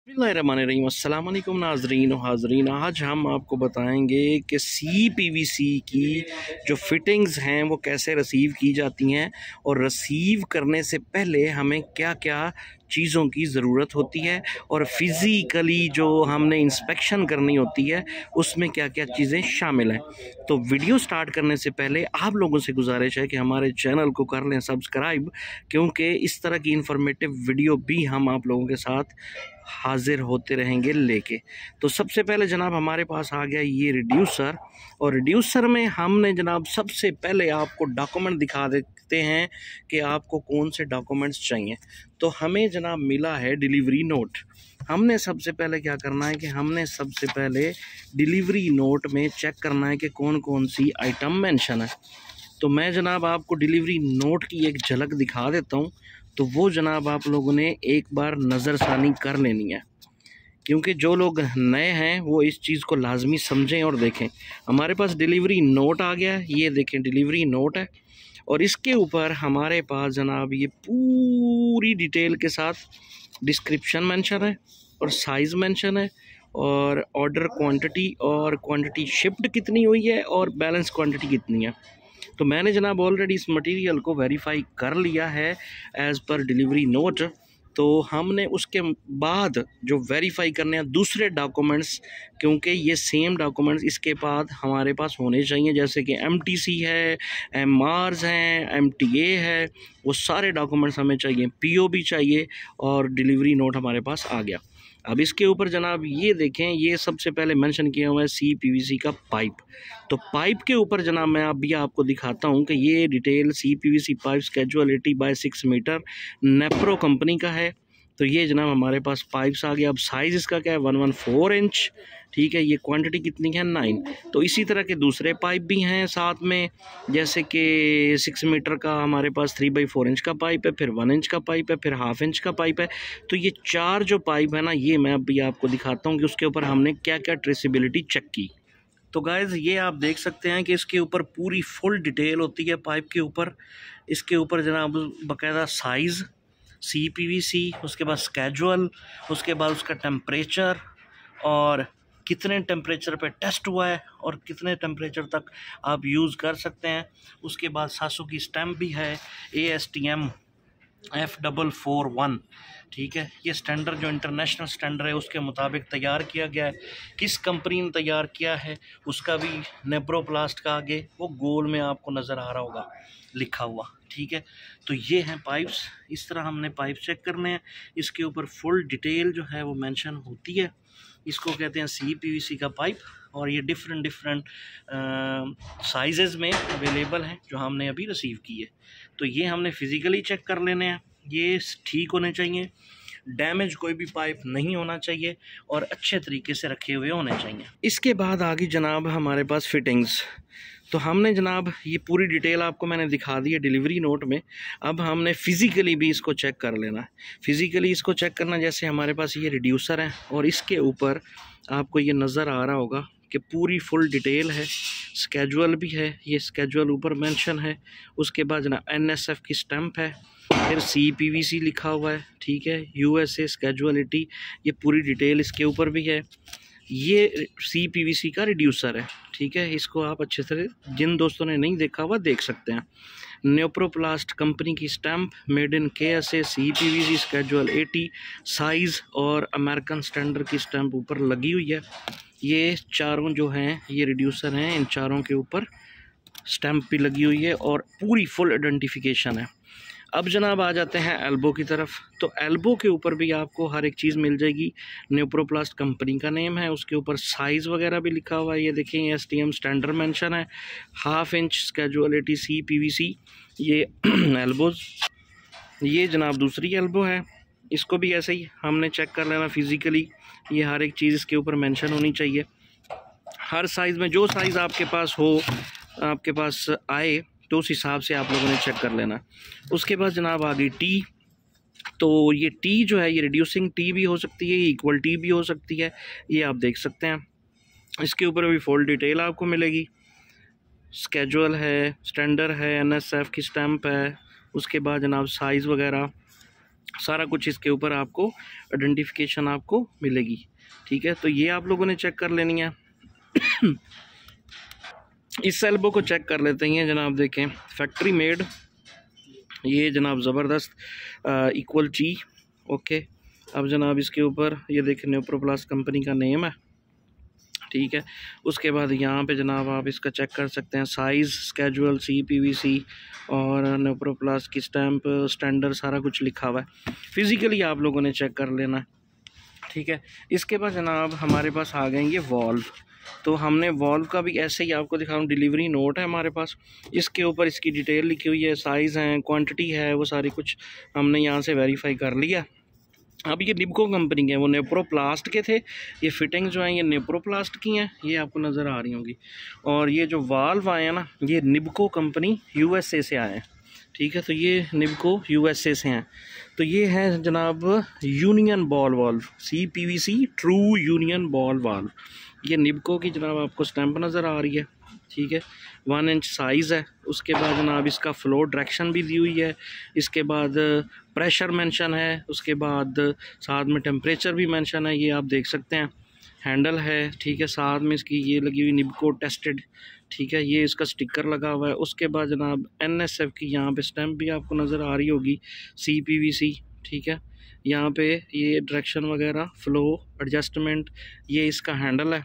बिस्मिल्लाहिर्रहमानिर्रहीम। अस्सलाम वालेकुम नाज़रीन और हाज़रीन। आज हम आपको बताएंगे कि CPVC की जो फिटिंग्स हैं वो कैसे रिसीव की जाती हैं और रिसीव करने से पहले हमें क्या क्या चीज़ों की ज़रूरत होती है और फिज़िकली जो हमने इंस्पेक्शन करनी होती है उसमें क्या क्या चीज़ें शामिल हैं। तो वीडियो स्टार्ट करने से पहले आप लोगों से गुजारिश है कि हमारे चैनल को कर लें सब्सक्राइब, क्योंकि इस तरह की इंफॉर्मेटिव वीडियो भी हम आप लोगों के साथ हाजिर होते रहेंगे लेके। तो सबसे पहले जनाब हमारे पास आ गया ये रिड्यूसर, और रिड्यूसर में हमने जनाब सबसे पहले आपको डॉक्यूमेंट दिखा देते हैं कि आपको कौन से डॉक्यूमेंट्स चाहिए। तो हमें जनाब मिला है डिलीवरी नोट। हमने सबसे पहले क्या करना है कि हमने सबसे पहले डिलीवरी नोट में चेक करना है कि कौन कौन सी आइटम मेंशन है। तो मैं जनाब आपको डिलीवरी नोट की एक झलक दिखा देता हूँ, तो वो जनाब आप लोगों ने एक बार नज़रसानी कर लेनी है, क्योंकि जो लोग नए हैं वो इस चीज़ को लाजमी समझें और देखें। हमारे पास डिलीवरी नोट आ गया है, ये देखें डिलीवरी नोट है, और इसके ऊपर हमारे पास जनाब ये पूरी डिटेल के साथ डिस्क्रिप्शन मेंशन है और साइज़ मेंशन है और ऑर्डर क्वांटिटी और क्वांटिटी शिफ्ट कितनी हुई है और बैलेंस क्वांटिटी कितनी है। तो मैंने जनाब ऑलरेडी इस मटेरियल को वेरीफाई कर लिया है एज़ पर डिलीवरी नोट। तो हमने उसके बाद जो वेरीफाई करने हैं दूसरे डॉक्यूमेंट्स, क्योंकि ये सेम डॉक्यूमेंट्स इसके बाद हमारे पास होने चाहिए, जैसे कि MTC है, MRs हैं, MTA है, वो सारे डॉक्यूमेंट्स हमें चाहिए, PO भी चाहिए, और डिलीवरी नोट हमारे पास आ गया। अब इसके ऊपर जनाब ये देखें, ये सबसे पहले मेंशन किया हुआ है CPVC का पाइप। तो पाइप के ऊपर जनाब मैं अभी आपको दिखाता हूँ कि ये detail CPVC pipe schedule 80/6 metre नेप्रो कंपनी का है। तो ये जनाब हमारे पास पाइप्स आ गया। अब साइज़ इसका क्या है, 114 इंच, ठीक है। ये क्वांटिटी कितनी है, 9। तो इसी तरह के दूसरे पाइप भी हैं साथ में, जैसे कि 6 मीटर का हमारे पास 3/4 इंच का पाइप है, फिर 1 इंच का पाइप है, फिर ½ इंच का पाइप है। तो ये 4 जो पाइप है ना, ये मैं अभी आपको दिखाता हूँ कि उसके ऊपर हमने क्या क्या ट्रेसिबिलिटी चेक की। तो गाइज़ ये आप देख सकते हैं कि इसके ऊपर पूरी फुल डिटेल होती है पाइप के ऊपर। इसके ऊपर जनाब बाकायदा साइज़, CPVC, उसके बाद स्केजुअल, उसके बाद उसका टेम्परेचर और कितने टेम्परेचर पे टेस्ट हुआ है और कितने टेम्परेचर तक आप यूज़ कर सकते हैं। उसके बाद 700 की स्टैम्प भी है, ASTM F441, ठीक है। ये स्टैंडर्ड जो इंटरनेशनल स्टैंडर्ड है उसके मुताबिक तैयार किया गया है। किस कंपनी ने तैयार किया है उसका भी नेप्रोप्लास्ट का आगे वो गोल में आपको नज़र आ रहा होगा लिखा हुआ, ठीक है। तो ये हैं पाइप्स, इस तरह हमने पाइप चेक करने हैं। इसके ऊपर फुल डिटेल जो है वो मेंशन होती है। इसको कहते हैं CPVC का पाइप, और ये डिफरेंट साइजेज़ में अवेलेबल हैं जो हमने अभी रिसीव किए। तो ये हमने फ़िज़िकली चेक कर लेने हैं, ये ठीक होने चाहिए, डैमेज कोई भी पाइप नहीं होना चाहिए और अच्छे तरीके से रखे हुए होने चाहिए। इसके बाद आगे जनाब हमारे पास फिटिंग्स। तो हमने जनाब ये पूरी डिटेल आपको मैंने दिखा दी है डिलीवरी नोट में। अब हमने फ़िज़िकली भी इसको चेक कर लेना है। फ़िज़िकली इसको चेक करना, जैसे हमारे पास ये रिड्यूसर है और इसके ऊपर आपको ये नज़र आ रहा होगा कि पूरी फुल डिटेल है, स्केजुअल भी है, ये स्केजुअल ऊपर मेंशन है। उसके बाद जनाब NSF की स्टैम्प है, फिर CPVC लिखा हुआ है, ठीक है, USA स्केजुअलिटी, ये पूरी डिटेल इसके ऊपर भी है। ये CPVC का रिड्यूसर है, ठीक है। इसको आप अच्छे से, जिन दोस्तों ने नहीं देखा हुआ देख सकते हैं। नेप्रोप्लास्ट कंपनी की stamp, made in KSA, CPVC schedule 80 size और अमेरिकन स्टैंडर्ड की स्टैम्प ऊपर लगी हुई है। ये चारों जो हैं ये रिड्यूसर हैं, इन चारों के ऊपर स्टैम्प भी लगी हुई है और पूरी फुल आइडेंटिफिकेशन है। अब जनाब आ जाते हैं एल्बो की तरफ। तो एल्बो के ऊपर भी आपको हर एक चीज़ मिल जाएगी। नेप्रोप्लास्ट कंपनी का नेम है, उसके ऊपर साइज़ वगैरह भी लिखा हुआ है, ये देखें STM स्टैंडर्ड मेंशन है, ½ इंच स्केजुअलिटी CPVC, ये एल्बोज। ये जनाब दूसरी एल्बो है, इसको भी ऐसे ही हमने चेक कर लेना फ़िज़िकली। ये हर एक चीज़ इसके ऊपर मेंशन होनी चाहिए। हर साइज़ में जो साइज़ आपके पास हो, आपके पास आए, तो उस हिसाब से आप लोगों ने चेक कर लेना। उसके बाद जनाब आ गई टी। तो ये टी जो है ये रिड्यूसिंग टी भी हो सकती है, इक्वल टी भी हो सकती है, ये आप देख सकते हैं। इसके ऊपर भी फुल डिटेल आपको मिलेगी। स्केजुअल है, स्टैंडर्ड है, NSF की स्टैम्प है, उसके बाद जनाब साइज़ वगैरह सारा कुछ इसके ऊपर आपको आइडेंटिफिकेशन आपको मिलेगी। ठीक है, तो ये आप लोगों ने चेक कर लेनी है। इस एल्बो को चेक कर लेते हैं जनाब। देखें, फैक्ट्री मेड, ये जनाब ज़बरदस्त इक्वल ची। ओके, अब जनाब इसके ऊपर ये देखें न्यूप्रोप्लास्ट कंपनी का नेम है। ठीक है, उसके बाद यहाँ पे जनाब आप इसका चेक कर सकते हैं साइज़, स्केजुअल, CPVC और न्यूप्रोप्लास्ट की स्टैंप, स्टैंडर्ड, सारा कुछ लिखा हुआ है। फिज़िकली आप लोगों ने चेक कर लेना। ठीक है, इसके बाद जनाब हमारे पास आ गए ये वॉल्व। तो हमने वॉल्व का भी ऐसे ही आपको दिखाऊँ, डिलीवरी नोट है हमारे पास, इसके ऊपर इसकी डिटेल लिखी हुई है, साइज़ है, क्वांटिटी है, वो सारी कुछ हमने यहाँ से वेरीफाई कर लिया। अब ये निब्को कंपनी के हैं, वो नेप्रोप्लास्ट के थे। ये फिटिंग जो हैं ये नेप्रोप्लास्ट की हैं, ये आपको नज़र आ रही होंगी। और ये जो वाल्व आए हैं ना, ये निब्को कंपनी USA से आए हैं। ठीक है, तो ये निब्को USA से हैं। तो ये है जनाब union ball valve, CPVC true union ball valve. ये निब्को की जनाब आपको स्टैंप नज़र आ रही है। ठीक है, 1 इंच साइज़ है। उसके बाद जनाब इसका फ्लो डायरेक्शन भी दी हुई है। इसके बाद प्रेशर मेंशन है। उसके बाद साथ में टेम्परेचर भी मेंशन है, ये आप देख सकते हैं। हैंडल है। ठीक है, साथ में इसकी ये लगी हुई निब्को टेस्टेड। ठीक है, ये इसका स्टिकर लगा हुआ है। उसके बाद जनाब NSF की यहाँ पे स्टैंप भी आपको नज़र आ रही होगी, CPVC। ठीक है, यहाँ पे ये डायरेक्शन वगैरह, फ्लो एडजस्टमेंट, ये इसका हैंडल है।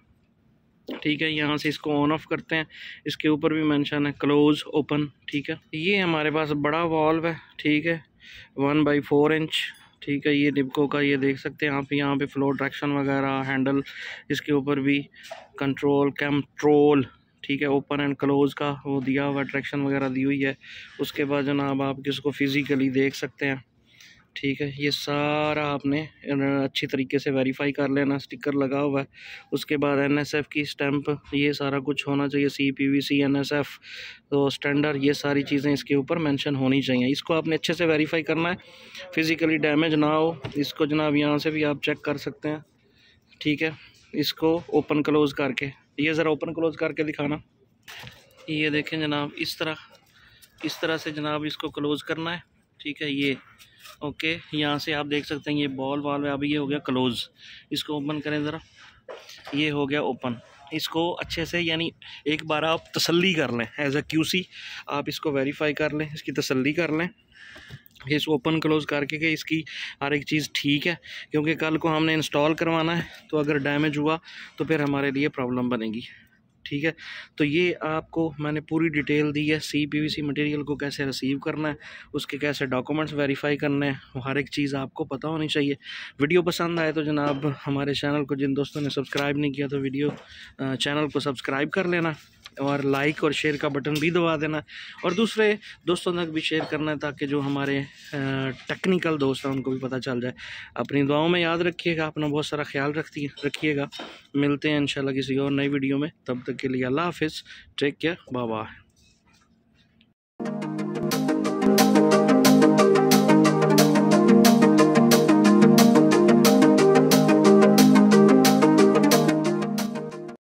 ठीक है, यहाँ से इसको ऑन ऑफ करते हैं, इसके ऊपर भी मेंशन है क्लोज ओपन। ठीक है, ये हमारे पास बड़ा वॉल्व है। ठीक है, 1/4 इंच। ठीक है, ये निब्को का, ये देख सकते हैं आप, यहाँ पे फ्लो डायरेक्शन वगैरह, हैंडल, इसके ऊपर भी कंट्रोल। ठीक है, ओपन एंड क्लोज का वो दिया हुआ, डायरेक्शन वगैरह दी हुई है। उसके बाद जनाब आप इसको फिज़िकली देख सकते हैं। ठीक है, ये सारा आपने अच्छी तरीके से वेरीफाई कर लेना, स्टिकर लगा हुआ है। उसके बाद NSF की स्टैंप, ये सारा कुछ होना चाहिए, CPVC, NSF, तो स्टैंडर्ड, ये सारी चीज़ें इसके ऊपर मेंशन होनी चाहिए। इसको आपने अच्छे से वेरीफाई करना है, फिज़िकली डैमेज ना हो। इसको जनाब यहाँ से भी आप चेक कर सकते हैं। ठीक है, इसको ओपन क्लोज़ करके, ये ज़रा ओपन क्लोज़ करके दिखाना। ये देखें जनाब, इस तरह से जनाब इसको क्लोज़ करना है। ठीक है, ये ओके, यहाँ से आप देख सकते हैं ये बॉल वाल्व है। अभी ये हो गया क्लोज़, इसको ओपन करें ज़रा, ये हो गया ओपन। इसको अच्छे से, यानी एक बार आप तसल्ली कर लें, एज अ QC आप इसको वेरीफाई कर लें, इसकी तसल्ली कर लें, इसको ओपन क्लोज़ करके कि इसकी हर एक चीज़ ठीक है। क्योंकि कल को हमने इंस्टॉल करवाना है, तो अगर डैमेज हुआ तो फिर हमारे लिए प्रॉब्लम बनेगी। ठीक है, तो ये आपको मैंने पूरी डिटेल दी है, CPVC मटेरियल को कैसे रिसीव करना है, उसके कैसे डॉक्यूमेंट्स वेरीफाई करने हैं, हर एक चीज़ आपको पता होनी चाहिए। वीडियो पसंद आए तो जनाब हमारे चैनल को, जिन दोस्तों ने सब्सक्राइब नहीं किया तो चैनल को सब्सक्राइब कर लेना, और लाइक और शेयर का बटन भी दबा देना, और दूसरे दोस्तों तक भी शेयर करना है, ताकि जो हमारे टेक्निकल दोस्त हैं उनको भी पता चल जाए। अपनी दुआओं में याद रखिएगा, अपना बहुत सारा ख्याल रखिएगा। मिलते हैं इंशाल्लाह किसी और नई वीडियो में, तब तक के लिए अल्लाह हाफिज़, टेक केयर, बाय बाय।